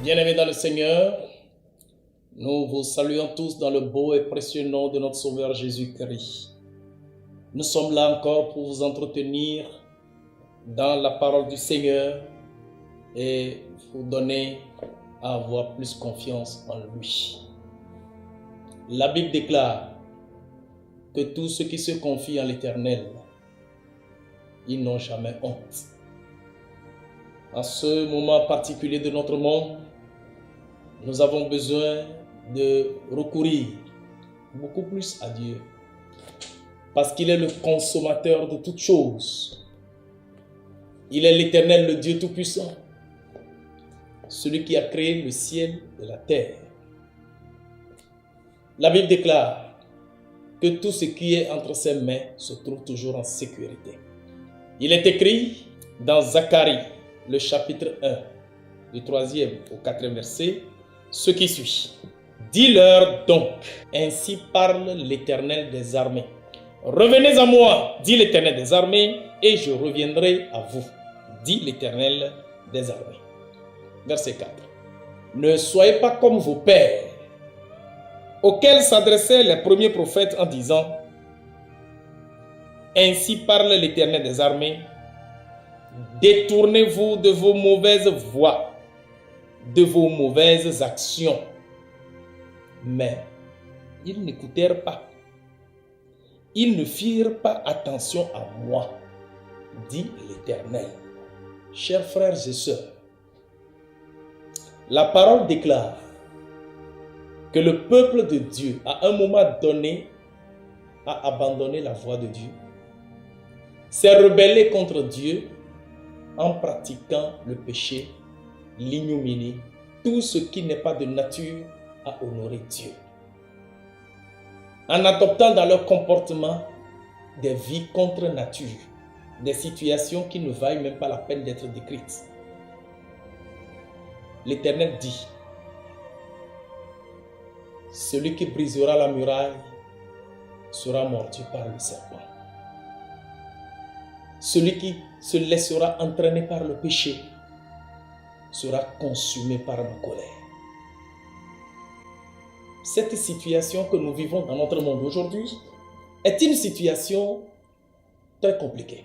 Bien-aimés dans le Seigneur, nous vous saluons tous dans le beau et précieux nom de notre Sauveur Jésus-Christ. Nous sommes là encore pour vous entretenir dans la parole du Seigneur et vous donner à avoir plus confiance en lui. La Bible déclare que tous ceux qui se confient en l'Éternel, ils n'ont jamais honte. En ce moment particulier de notre monde, nous avons besoin de recourir beaucoup plus à Dieu, parce qu'il est le consommateur de toutes choses. Il est l'Éternel, le Dieu Tout-Puissant, celui qui a créé le ciel et la terre. La Bible déclare que tout ce qui est entre ses mains se trouve toujours en sécurité. Il est écrit dans Zacharie, le chapitre 1, du 3e au 4e verset, ce qui suit. Dis-leur donc, ainsi parle l'Éternel des armées. Revenez à moi, dit l'Éternel des armées, et je reviendrai à vous, dit l'Éternel des armées. Verset 4. Ne soyez pas comme vos pères, auxquels s'adressaient les premiers prophètes en disant, ainsi parle l'Éternel des armées, détournez-vous de vos mauvaises voies, de vos mauvaises actions. Mais ils n'écoutèrent pas. Ils ne firent pas attention à moi, dit l'Éternel. Chers frères et sœurs, la parole déclare que le peuple de Dieu, à un moment donné, a abandonné la voie de Dieu, s'est rebellé contre Dieu en pratiquant le péché, l'ignominie, tout ce qui n'est pas de nature à honorer Dieu. En adoptant dans leur comportement des vies contre nature, des situations qui ne valent même pas la peine d'être décrites. L'Éternel dit, celui qui brisera la muraille sera mordu par le serpent. Celui qui se laissera entraîner par le péché sera consumé par ma colère. Cette situation que nous vivons dans notre monde aujourd'hui est une situation très compliquée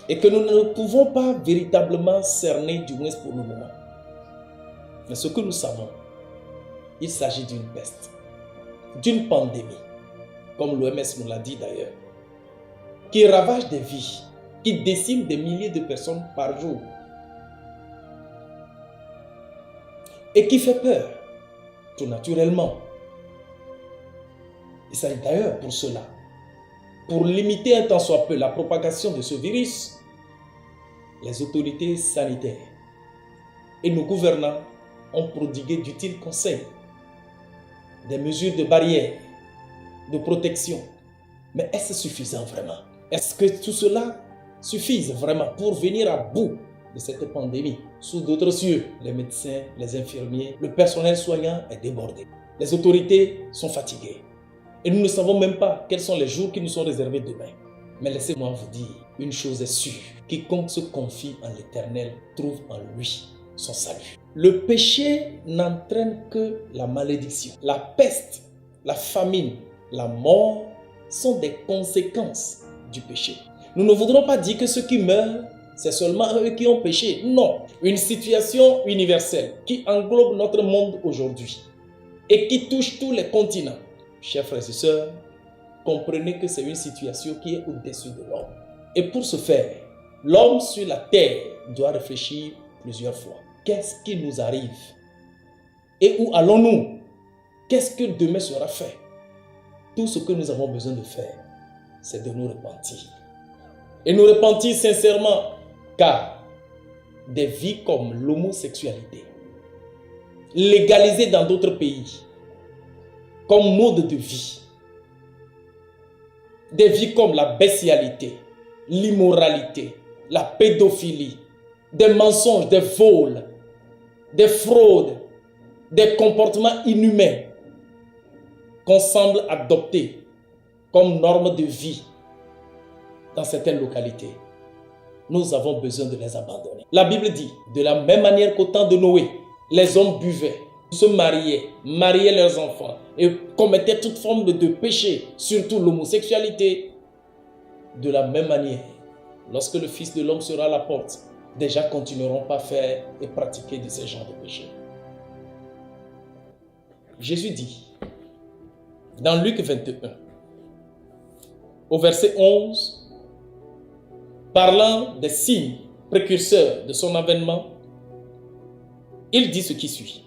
et que nous ne pouvons pas véritablement cerner, du moins pour le moment. Mais ce que nous savons, il s'agit d'une peste, d'une pandémie, comme l'OMS nous l'a dit d'ailleurs, qui ravage des vies, qui décime des milliers de personnes par jour et qui fait peur, tout naturellement. Et c'est d'ailleurs pour cela, pour limiter un tant soit peu la propagation de ce virus, les autorités sanitaires et nos gouvernants ont prodigué d'utiles conseils, des mesures de barrière, de protection. Mais est-ce suffisant vraiment? Est-ce que tout cela suffise vraiment pour venir à bout de cette pandémie? Sous d'autres cieux, les médecins, les infirmiers, le personnel soignant est débordé. Les autorités sont fatiguées. Et nous ne savons même pas quels sont les jours qui nous sont réservés demain. Mais laissez-moi vous dire, une chose est sûre. Quiconque se confie en l'Éternel trouve en lui son salut. Le péché n'entraîne que la malédiction. La peste, la famine, la mort sont des conséquences du péché. Nous ne voudrons pas dire que ceux qui meurent, c'est seulement eux qui ont péché. Non, une situation universelle qui englobe notre monde aujourd'hui et qui touche tous les continents. Chers frères et sœurs, comprenez que c'est une situation qui est au-dessus de l'homme. Et pour ce faire, l'homme sur la terre doit réfléchir plusieurs fois. Qu'est-ce qui nous arrive? Et où allons-nous? Qu'est-ce que demain sera fait? Tout ce que nous avons besoin de faire, c'est de nous repentir. Et nous repentir sincèrement, car des vies comme l'homosexualité, légalisées dans d'autres pays, comme mode de vie, des vies comme la bestialité, l'immoralité, la pédophilie, des mensonges, des vols, des fraudes, des comportements inhumains qu'on semble adopter comme norme de vie dans certaines localités. nous avons besoin de les abandonner. La Bible dit, de la même manière qu'au temps de Noé, les hommes buvaient, se mariaient leurs enfants et commettaient toute forme de péché, surtout l'homosexualité. De la même manière, lorsque le Fils de l'homme sera à la porte, des gens continueront pas à faire et pratiquer de ces genres de péchés. Jésus dit, dans Luc 21, au verset 11, parlant des signes précurseurs de son avènement, il dit ce qui suit.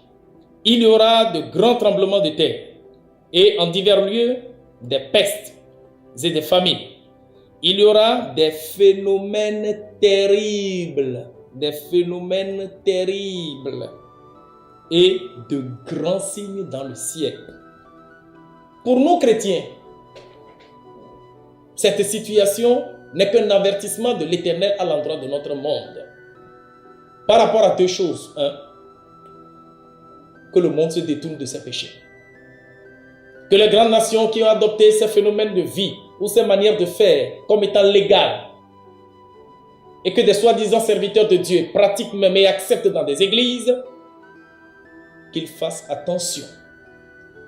Il y aura de grands tremblements de terre et en divers lieux des pestes et des famines. Il y aura des phénomènes terribles et de grands signes dans le ciel. Pour nous chrétiens, cette situation n'est qu'un avertissement de l'Éternel à l'endroit de notre monde. Par rapport à deux choses. Un, que le monde se détourne de ses péchés. Que les grandes nations qui ont adopté ces phénomènes de vie ou ces manières de faire comme étant légales et que des soi-disant serviteurs de Dieu pratiquent même et acceptent dans des églises, qu'ils fassent attention,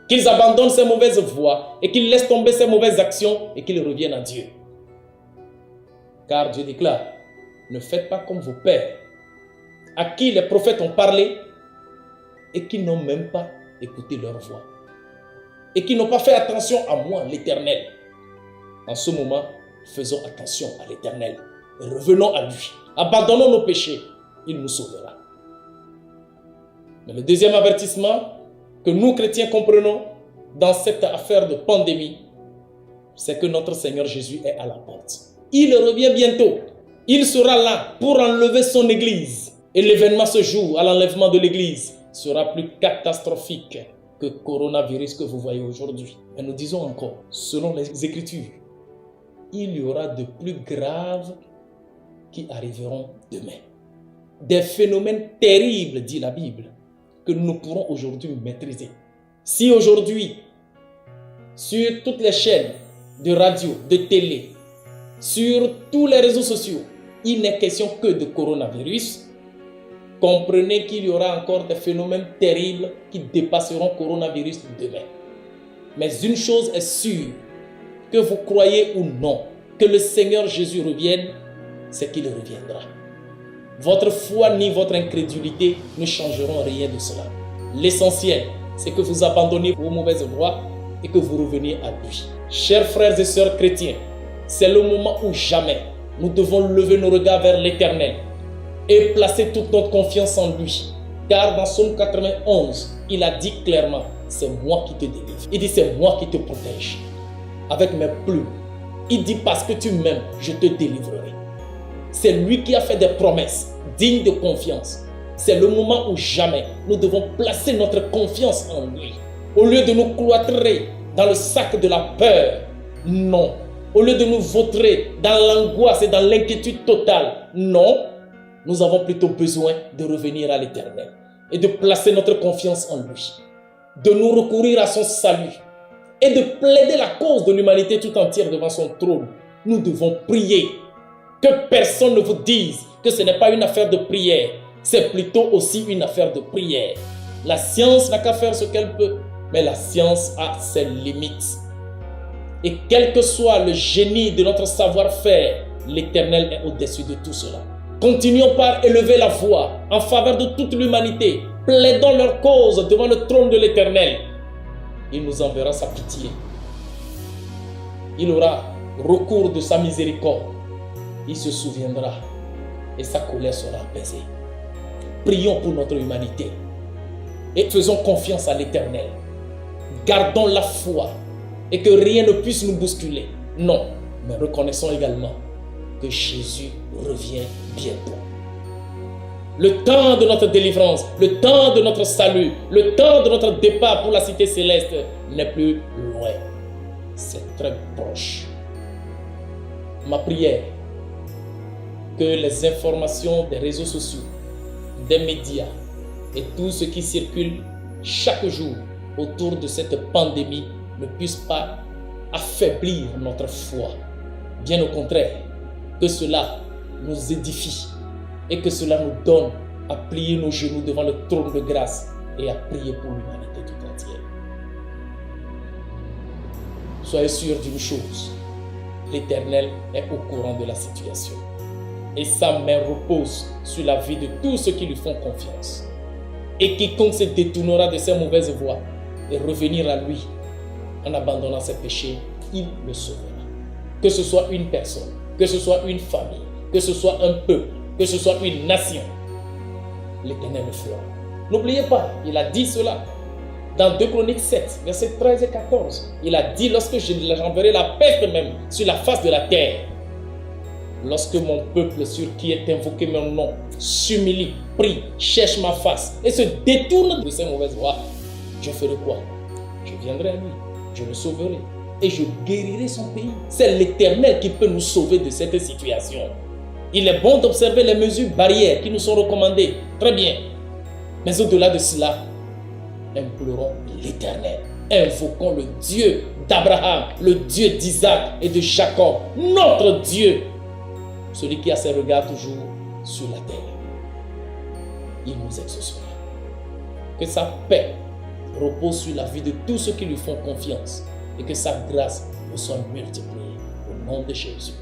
qu'ils abandonnent ces mauvaises voies et qu'ils laissent tomber ces mauvaises actions et qu'ils reviennent à Dieu. Car Dieu déclare, ne faites pas comme vos pères, à qui les prophètes ont parlé et qui n'ont même pas écouté leur voix et qui n'ont pas fait attention à moi, l'Éternel. En ce moment, faisons attention à l'Éternel et revenons à lui. Abandonnons nos péchés, il nous sauvera. Mais le deuxième avertissement que nous, chrétiens, comprenons dans cette affaire de pandémie, c'est que notre Seigneur Jésus est à la porte. Il revient bientôt. Il sera là pour enlever son église. Et l'événement ce jour, à l'enlèvement de l'église, sera plus catastrophique que le coronavirus que vous voyez aujourd'hui. Et nous disons encore, selon les Écritures, il y aura de plus graves qui arriveront demain. Des phénomènes terribles, dit la Bible, que nous pourrons aujourd'hui maîtriser. Si aujourd'hui, sur toutes les chaînes de radio, de télé, sur tous les réseaux sociaux, il n'est question que de coronavirus, comprenez qu'il y aura encore des phénomènes terribles qui dépasseront le coronavirus demain. Mais une chose est sûre, que vous croyez ou non, que le Seigneur Jésus revienne, c'est qu'il reviendra. Votre foi ni votre incrédulité ne changeront rien de cela. L'essentiel, c'est que vous abandonnez vos mauvaises voies et que vous reveniez à lui. Chers frères et sœurs chrétiens, c'est le moment où jamais nous devons lever nos regards vers l'Éternel et placer toute notre confiance en lui. Car dans Psaume 91, il a dit clairement, c'est moi qui te délivre. Il dit, c'est moi qui te protège. Avec mes plumes, il dit, parce que tu m'aimes, je te délivrerai. C'est lui qui a fait des promesses dignes de confiance. C'est le moment où jamais nous devons placer notre confiance en lui. Au lieu de nous cloîtrer dans le sac de la peur, non. Au lieu de nous vautrer dans l'angoisse et dans l'inquiétude totale, non. Nous avons plutôt besoin de revenir à l'Éternel et de placer notre confiance en lui, de nous recourir à son salut et de plaider la cause de l'humanité tout entière devant son trône. Nous devons prier. Que personne ne vous dise que ce n'est pas une affaire de prière, c'est plutôt aussi une affaire de prière. La science n'a qu'à faire ce qu'elle peut, mais la science a ses limites. Et quel que soit le génie de notre savoir-faire, l'Éternel est au-dessus de tout cela. Continuons par élever la voix en faveur de toute l'humanité. Plaidons leur cause devant le trône de l'Éternel. Il nous enverra sa pitié. Il aura recours de sa miséricorde. Il se souviendra et sa colère sera apaisée. Prions pour notre humanité et faisons confiance à l'Éternel. Gardons la foi et que rien ne puisse nous bousculer. Non, mais reconnaissons également que Jésus revient bientôt. Le temps de notre délivrance, le temps de notre salut, le temps de notre départ pour la cité céleste n'est plus loin. C'est très proche. Ma prière, que les informations des réseaux sociaux, des médias et tout ce qui circule chaque jour autour de cette pandémie ne puissent pas affaiblir notre foi. Bien au contraire, que cela nous édifie et que cela nous donne à plier nos genoux devant le trône de grâce et à prier pour l'humanité tout entière. Soyez sûr d'une chose, l'Éternel est au courant de la situation et sa main repose sur la vie de tous ceux qui lui font confiance. Et quiconque se détournera de ses mauvaises voies et revenir à lui en abandonnant ses péchés, il le sauvera. Que ce soit une personne, que ce soit une famille, que ce soit un peuple, que ce soit une nation, l'Éternel le fera. N'oubliez pas, il a dit cela dans 2 Chroniques 7, versets 13 et 14. Il a dit, lorsque j'enverrai la peste même sur la face de la terre, lorsque mon peuple sur qui est invoqué mon nom s'humilie, prie, cherche ma face et se détourne de ses mauvaises voies, je ferai quoi? Je viendrai à lui, je le sauverai et je guérirai son pays. C'est l'Éternel qui peut nous sauver de cette situation. Il est bon d'observer les mesures barrières qui nous sont recommandées. Très bien. Mais au-delà de cela, implorons l'Éternel. Invoquons le Dieu d'Abraham, le Dieu d'Isaac et de Jacob, notre Dieu. Celui qui a ses regards toujours sur la terre. Il nous exaucera. Que sa paix repose sur la vie de tous ceux qui lui font confiance et que sa grâce nous soit multipliée au nom de Jésus.